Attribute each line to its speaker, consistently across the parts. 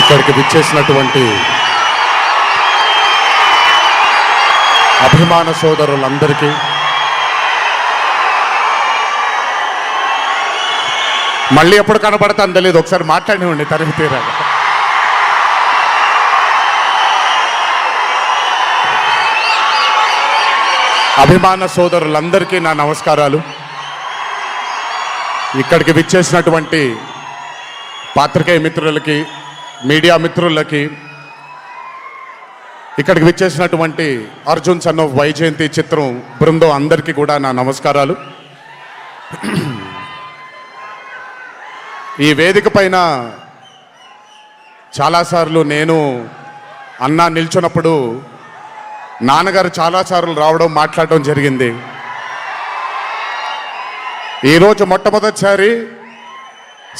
Speaker 1: ఇక్కడికి విచ్చేసినటువంటి అభిమాన సోదరులందరికీ మళ్ళీ ఎప్పుడు కనబడతాను తెలియదు, ఒకసారి మాట్లాడివ్వండి తరిమి తీరాలి. అభిమాన సోదరులందరికీ నా నమస్కారాలు. ఇక్కడికి విచ్చేసినటువంటి పాత్రికేయ మిత్రులకి, మీడియా మిత్రులకి, ఇక్కడికి విచ్చేసినటువంటి అర్జున్ సన్ ఆఫ్ వైజయంతి చిత్రం బృందం అందరికీ కూడా నా నమస్కారాలు. ఈ వేదిక పైన చాలాసార్లు నేను అన్నా నిల్చున్నప్పుడు నాన్నగారు చాలాసార్లు రావడం, మాట్లాడడం జరిగింది. ఈరోజు మొట్టమొదటిసారి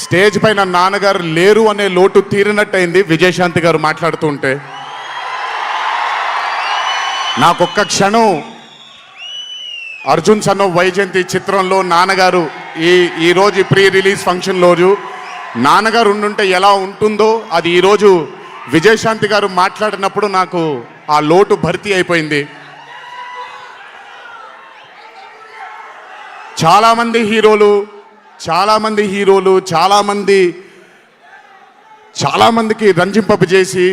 Speaker 1: స్టేజ్ పైన నాన్నగారు లేరు అనే లోటు తీరినట్టయింది విజయశాంతి గారు మాట్లాడుతుంటే. నాకొక్క క్షణం అర్జున్ సన్ ఆఫ్ వైజయంతి చిత్రంలో నాన్నగారు ఈరోజు ప్రీ రిలీజ్ ఫంక్షన్ రోజు నాన్నగారు ఉండుంటే ఎలా ఉంటుందో అది ఈరోజు విజయశాంతి గారు మాట్లాడినప్పుడు నాకు ఆ లోటు భర్తీ అయిపోయింది. చాలామంది హీరోలు చాలామందికి రంజింపజేసి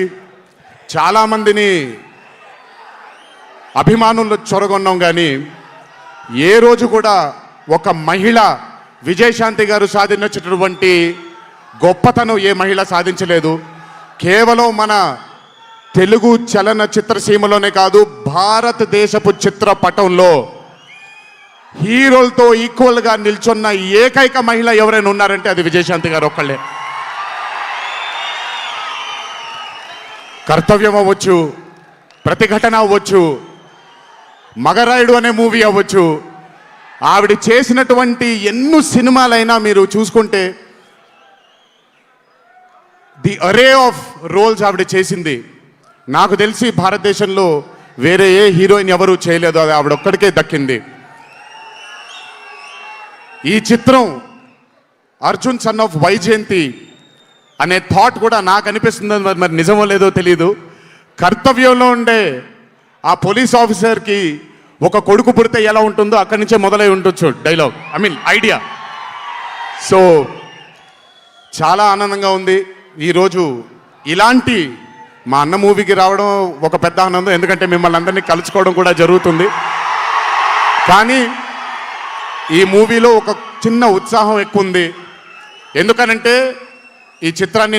Speaker 1: చాలామందిని అభిమానులు చొరగొన్నాం, కానీ ఏ రోజు కూడా ఒక మహిళ విజయశాంతి గారు సాధించినటువంటి గొప్పతనం ఏ మహిళ సాధించలేదు. కేవలం మన తెలుగు చలన చిత్రసీమలోనే కాదు, భారతదేశపు చిత్రపటంలో హీరోలతో ఈక్వల్గా నిల్చున్న ఏకైక మహిళ ఎవరైనా ఉన్నారంటే అది విజయశాంతి గారు ఒక్కళ్ళే. కర్తవ్యం అవ్వచ్చు, ప్రతిఘటన అవ్వచ్చు, మగరాయుడు అనే మూవీ అవ్వచ్చు, ఆవిడ చేసినటువంటి ఎన్నో సినిమాలైనా మీరు చూసుకుంటే ది అరే ఆఫ్ రోల్స్ ఆవిడ చేసింది. నాకు తెలిసి భారతదేశంలో వేరే ఏ హీరోయిన్ ఎవరూ చేయలేదు, అది ఆవిడ ఒక్కడికే దక్కింది. ఈ చిత్రం అర్జున్ సన్ ఆఫ్ వైజయంతి అనే థాట్ కూడా నాకు అనిపిస్తుంది, మరి నిజమో లేదో తెలీదు. కర్తవ్యంలో ఉండే ఆ పోలీస్ ఆఫీసర్కి ఒక కొడుకు పుడితే ఎలా ఉంటుందో అక్కడి నుంచే మొదలై ఉండొచ్చు డైలాగ్, ఐడియా. సో చాలా ఆనందంగా ఉంది ఈరోజు ఇలాంటి మా అన్న మూవీకి రావడం ఒక పెద్ద ఆనందం, ఎందుకంటే మిమ్మల్ని అందరినీ కలుసుకోవడం కూడా జరుగుతుంది. కానీ ఈ మూవీలో ఒక చిన్న ఉత్సాహం ఎక్కువ ఉంది. ఎందుకనంటే ఈ చిత్రాన్ని